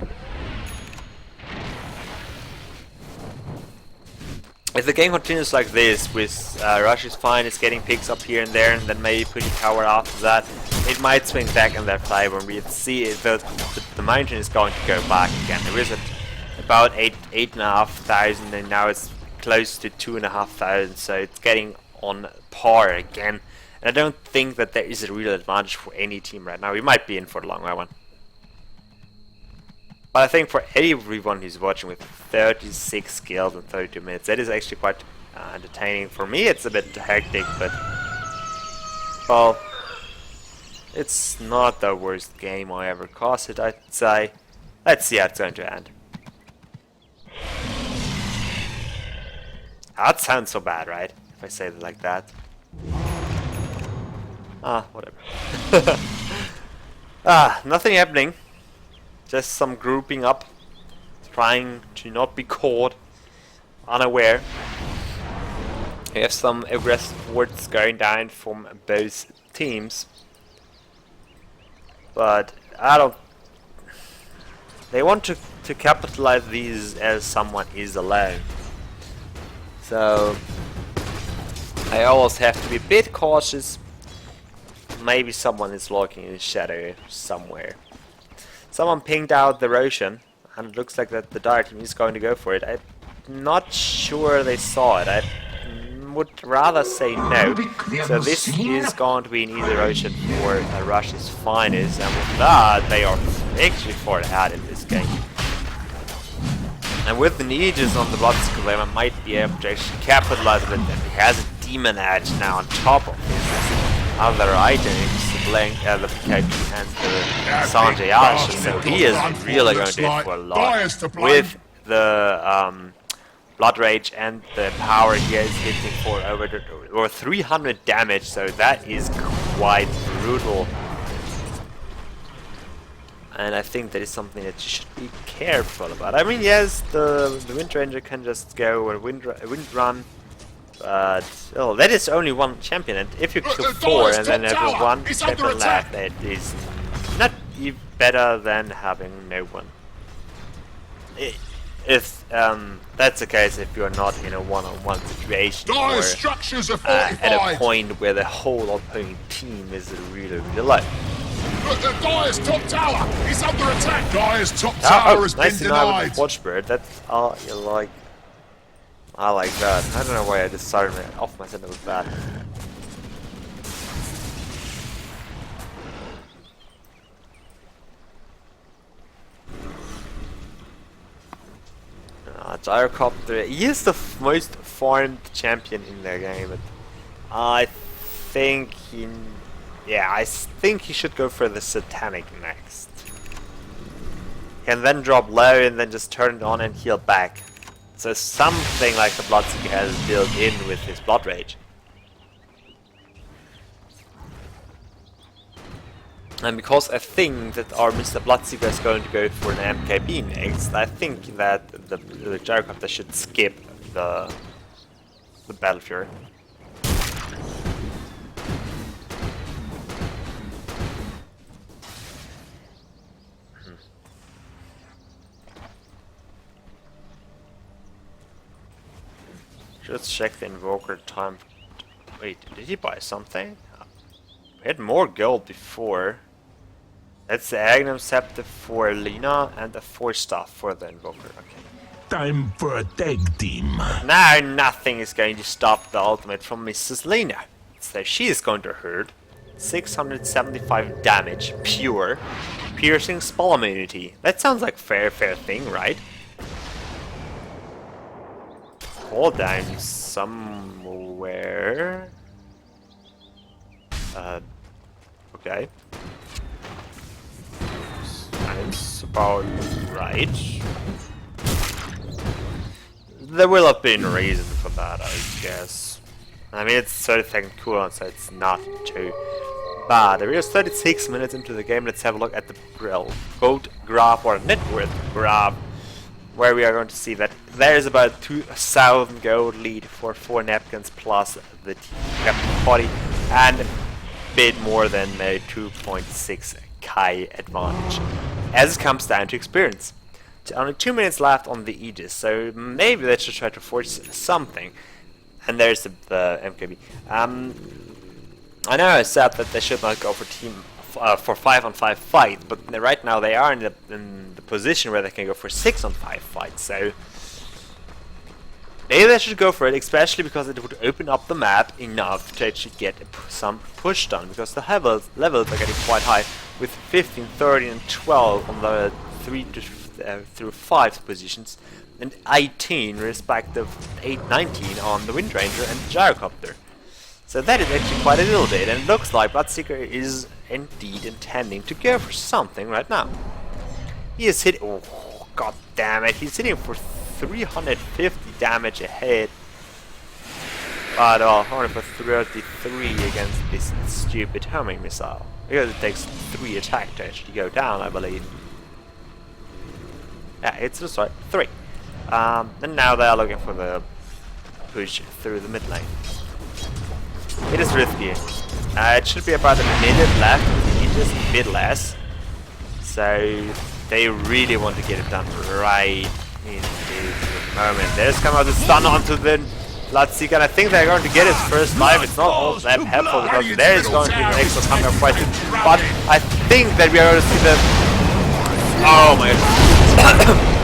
If the game continues like this, with Arashis fine, it's getting picks up here and there, and then maybe putting power after that, it might swing back in their favor. We see the mountain is going to go back again. There is about 8,500, and now it's close to 2,500, so it's getting on par again. And I don't think that there is a real advantage for any team right now. We might be in for the long run. But I think for everyone who's watching with 36 kills in 32 minutes, that is actually quite entertaining. For me, it's a bit hectic, but well, it's not the worst game I ever costed, I'd say. Let's see how it's going to end. That sounds so bad, right? If I say it like that. Whatever. Nothing happening. Just some grouping up, trying to not be caught unaware. We have some aggressive wards going down from both teams, but I don't... they want to capitalize these as someone is alone. So I always have to be a bit cautious. Maybe someone is lurking in the shadow somewhere. Someone pinged out the Roshan, and it looks like that the Dire team is going to go for it. I'm not sure they saw it. I would rather say no. So this is going to be an easy Roshan for Arashis finest, and with that they are actually far ahead in this game. And with the Aegis on the Bloodseeker, they might be able to actually capitalize on it. And he has a Demon Edge now on top of his other items, the Blink, the PK and the Sanjay, so he is really going to hit for a lot. With the Blood Rage and the power, he is hitting for over 300 damage, so that is quite brutal. And I think that is something that you should be careful about. I mean, yes, the Wind Ranger can just go and wind run, but that is only one champion. And if you kill 4 and then have one champion left, it is not even better than having no one. If that's the case, if you're not in a one-on-one situation or at a point where the whole opposing team is really low. Dyer's top tower is under attack. Dyer's top tower has nice been deny denied. with the Watchbird. That's you like. I like that. I don't know why I just started off my center with that. Gyrocopter, he is the most farmed champion in the game, but I think I think he should go for the Satanic next. Can then drop low and then just turn it on and heal back. So something like the Bloodseeker has built in with his Blood Rage. And because I think that our Mr. Bloodseeker is going to go for an MKB next, I think that the Gyrocopter should skip the Battle Fury. Just check the Invoker time. Wait, did he buy something? We had more gold before. That's the Agnum Scepter for Lena and the 4-staff for the Invoker. Okay. Time for a tag team. Now nothing is going to stop the ultimate from Mrs. Lena. So she is going to hurt 675 damage, pure, piercing spell immunity. That sounds like fair thing, right? Hold down somewhere. Okay. Sounds about right. There will have been a reason for that, I guess. I mean, it's 30-second cooldown, so it's not too bad. There is 36 minutes into the game. Let's have a look at the gold graph or net worth graph, where we are going to see that there is about 2,000 gold lead for 4 napkins plus the Captain Potty, and a bit more than a 2.6k advantage, as it comes down to experience. Only 2 minutes left on the Aegis, so maybe they should try to force something. And there's the MKB. I know I said that they should not go for for 5-on-5 fight, but right now they are in the position where they can go for 6-on-5 fights. So maybe they should go for it, especially because it would open up the map enough to actually get some push done, because the levels are getting quite high with 15, 13, and 12 on the 3 through 5 positions, and 18 respective 8, 19 on the Wind Ranger and Gyrocopter. So that is actually quite a little bit, and it looks like Bloodseeker is indeed intending to go for something right now. He is hitting, oh god damn it, he's hitting for 350 damage a hit, but only for 33 against this stupid homing missile, because it takes 3 attacks to actually go down, I believe. Yeah, it's just right, 3. And now they are looking for the push through the mid lane. It is risky. It should be about a minute left, just a bit less. So they really want to get it done right in this moment. There's come out the stun onto the Bloodseeker, and I think they're going to get his first life. It's not all that helpful because there is going to be an extra coming up quite soon. But I think that we are going to see the... Oh my god.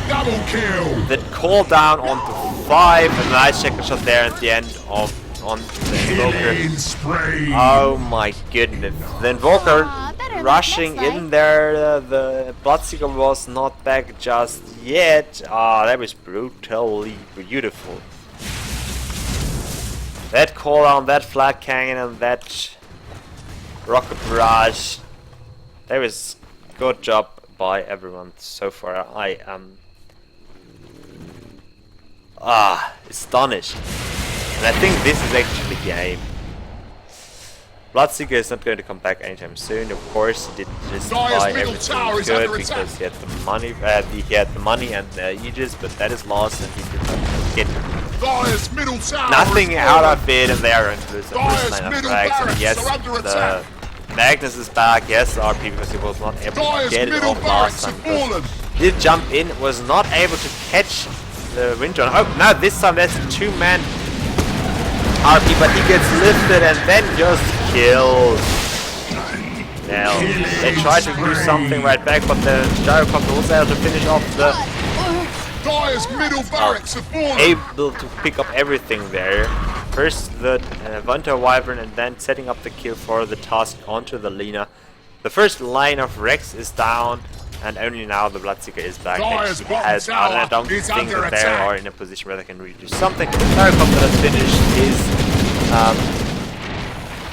Double kill! That cooldown onto 5, and a nice checker shot there at the end of on the Invoker. Oh my goodness. The Invoker rushing in there, the Bloodseeker was not back just yet. That was brutally beautiful. That cooldown, that flat cannon, and that rocket barrage. That was good job by everyone so far. I am astonished. And I think this is actually game. Bloodseeker is not going to come back anytime soon. Of course, he did just Dire's buy middle everything tower he is could under because attack. he had the money and the Aegis, but that is lost and he did not get Dire's middle tower nothing is out fallen. of it, and they are going to lose the first Dire's line of middle tracks. And barracks yes, are under the attack. Magnus is back. Yes, RP because he was not able to Dire's get it middle off last barracks time. have because fallen. Did jump in, was not able to catch the wind drone. Oh, now this time that's a two-man RP, but he gets lifted and then just killed. Now, they tried to do something right back, but the gyrocopter was able to finish off the Dire's middle barracks have fallen. able to pick up everything there. First the Vanter Wyvern and then setting up the kill for the task onto the Lina. The first line of Rex is down and only now the Bloodseeker is back. Dire's Actually bottom has out and I don't tower is think under that they attack. are in a position where they can really do something. The Gyrocopter has finished his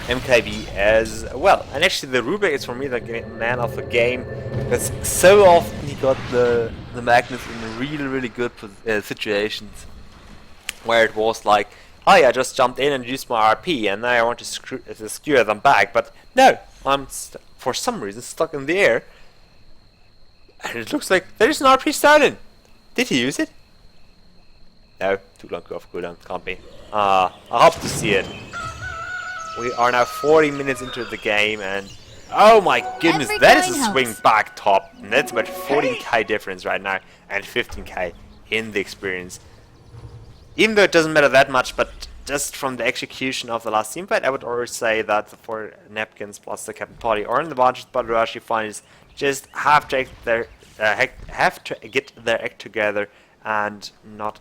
MKB as well. And actually the Rubik is for me the man of the game because so often he got the Magnus in really good situations where it was like, oh yeah, I just jumped in and used my RP and now I want to skewer them back, but no, I'm for some reason stuck in the air and it looks like there is an RP starting. Did he use it? No, too long off cooldown, can't be. I hope to see it. We are now 40 minutes into the game and oh my goodness, Every that is a coin swing helps. back top. And that's about 14k difference right now and 15k in the experience. Even though it doesn't matter that much, but just from the execution of the last team fight, I would always say that the 4napkins plus the Captain Potty are in the advantage, but Arashi finds just have to get their act together and not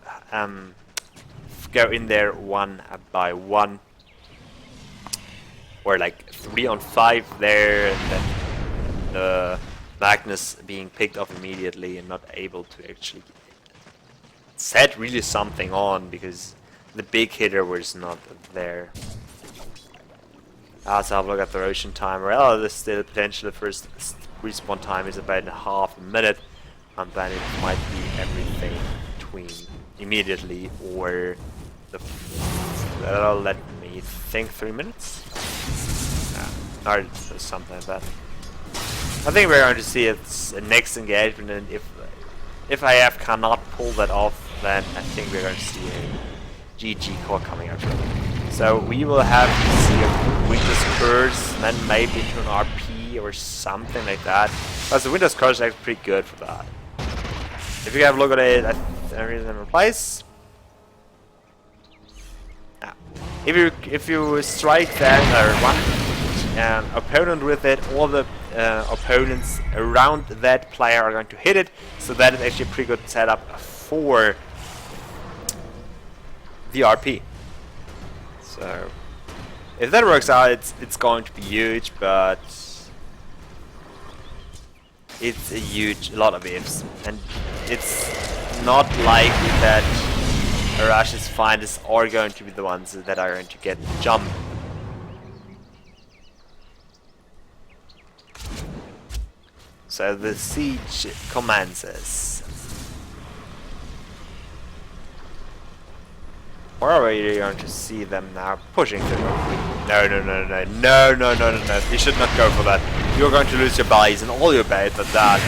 go in there one by one. Or like 3 on 5 there, and then the Magnus being picked off immediately and not able to actually set really something on because the big hitter was not there. Let's have a look at the rotation time. Well, there's still potential. The first respawn time is about half a minute, and then it might be everything between immediately or the let me think 3 minutes. Or something like that. I think we're going to see its next engagement, and if IF cannot pull that off, then I think we're going to see a GG core coming out. So we will have to see a Winter's Curse, then maybe into an RP or something like that. Because the Winter's Curse is actually pretty good for that. If you have a look at it, everything in place. If you strike that one opponent with it, all the opponents around that player are going to hit it, so that is actually a pretty good setup for the RP. So if that works out, it's going to be huge, but it's a lot of ifs, and it's not likely that Arashis finders are going to be the ones that are going to get the jump. So the siege commences. Or are we going to see them now pushing through? No. You should not go for that. You're going to lose your buys and all your bait at that.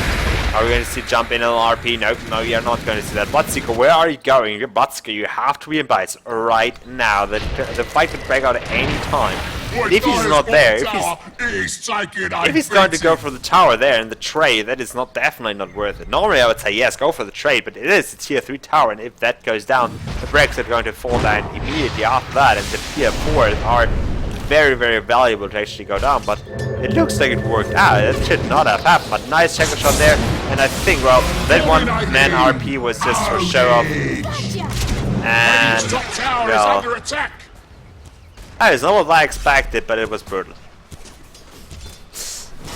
Are we going to see jump in on RP? No, you're not going to see that. Bloodseeker, where are you going? You're Bloodseeker, you have to be in bites right now. The fight could break out at any time. And if he's not there, if he's going to go for the tower there and the trade, that is definitely not worth it. Normally I would say yes, go for the trade, but it is a tier 3 tower, and if that goes down, the breaks are going to fall down immediately after that, and the tier 4s are very valuable to actually go down, but it looks like it worked out. It should not have happened, but nice checker shot there, and I think, well, that one man RP was just for show off, and, well, it's not what I expected, but it was brutal.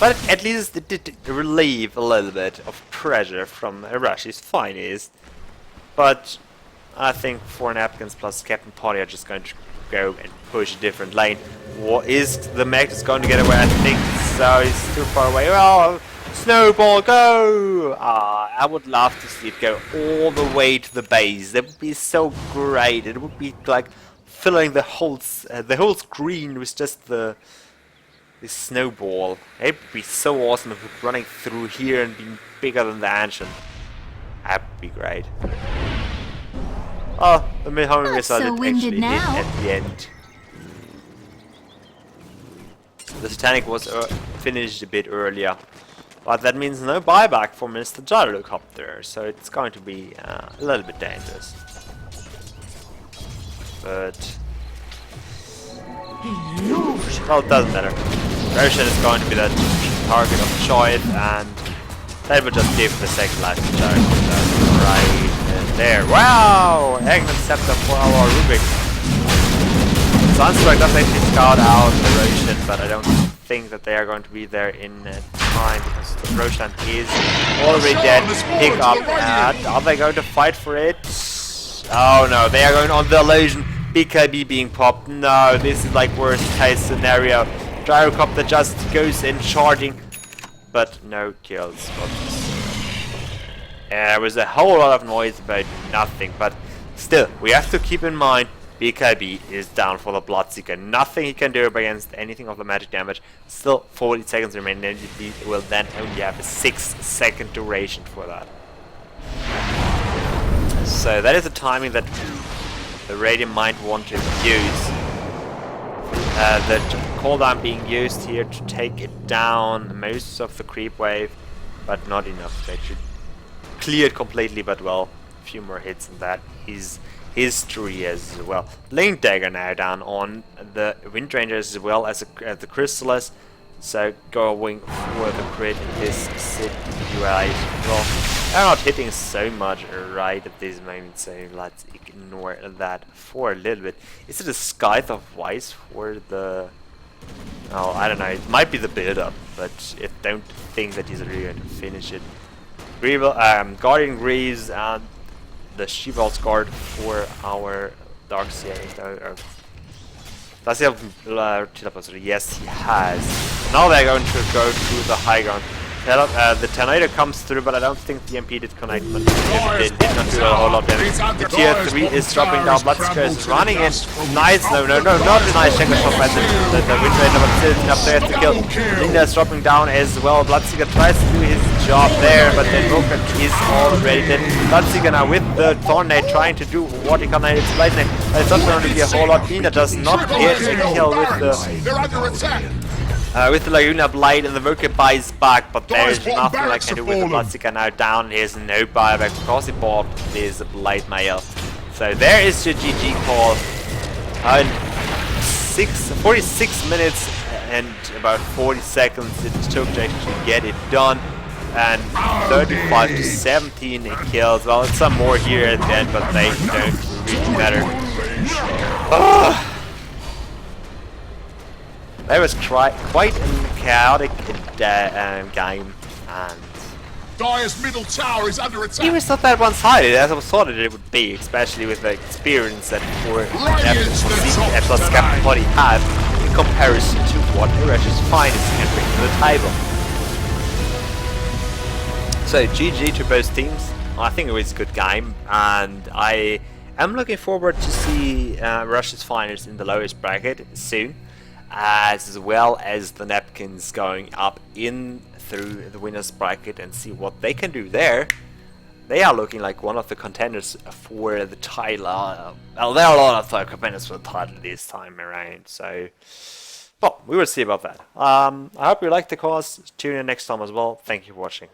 But at least it did relieve a little bit of pressure from Arashis finest. But I think 4napkins plus Captain Potty are just going to go and push a different lane. What is the Magnus going to get away? I think so. He's too far away. Oh, Snowball, go! I would love to see it go all the way to the base. That would be so great. It would be like filling the whole screen with just the This snowball. It would be so awesome if it were running through here and being bigger than the engine. That would be great. Oh, the homing missile so did winded actually hit now. at the end. The Titanic was finished a bit earlier. But that means no buyback for Mr. Gyrocopter, so it's going to be a little bit dangerous. But well, it doesn't matter. Roshan is going to be the target of choice, and that will just give the second life to Gyrocopter right in there. Wow! Agnes Scepter for our Rubik. Sunstrike does actually scout out the Roshan, but I don't think that they are going to be there in time because the Roshan is already dead. Pick up, and are they going to fight for it? Oh no, they are going on the illusion. BKB being popped. No, this is like worst case scenario. Gyrocopter just goes in charging, but no kills. There was a whole lot of noise about nothing, but still, we have to keep in mind BKB is down for the Bloodseeker. Nothing he can do against anything of the magic damage. Still 40 seconds remaining, and he will then only have a 6-second duration for that. So that is the timing that the Radiant might want to use. The cooldown being used here to take it down most of the creep wave, but not enough to actually clear it completely, but well, a few more hits and that is history as well. Link Dagger now down on the Wind Rangers as well as the Chrysalis, so going for the crit in this situation. Well, they're not hitting so much right at this moment, so let's ignore that for a little bit. Is it a Scythe of Vice for the... Oh, I don't know, it might be the build-up, but I don't think that he's really going to finish it. Guardian Greaves and the She-Vault's guard for our Darkseer. Does he have teleporter? Yes, he has. Now they're going to go to the high ground. The tornado comes through, but I don't think the MP did connect. But it did not do a whole lot of damage. The tier 3 is dropping down. Bloodseeker is running in. Nice, no, not a nice checker shot by the Wind Ranger, but still enough there to kill. Linda is dropping down as well. Bloodseeker tries to do his job there, but then Rocket is already dead. Bloodseeker now with the Thornade trying to do what he can. It's lightning, but it's not going to be a whole lot. Nina does not get a kill with the... They're under attack. With the Laguna Blight, and the Roker buys back, but there's nothing I can do with the Bloodseeker now down. There's no buyback because he bought this Blight Mail. So there is your GG call. 46 minutes and about 40 seconds it took to actually get it done. And 35 to 17 kills. Well, it's some more here at the end, but they don't really matter. That was quite a chaotic game, and Dire's middle tower is under attack. it was not that one-sided as I thought it would be, especially with the experience that plus Captain Potty have in comparison to what Arashis finest can bring to the table. So GG to both teams. I think it was a good game, and I am looking forward to see Arashis finest in the lowest bracket soon, as well as the Napkins going up in through the winners bracket and see what they can do there. They are looking like one of the contenders for the title. Well, there are a lot of contenders for the title this time around, so well, we will see about that. I hope you liked the course. Tune in next time as well. Thank you for watching.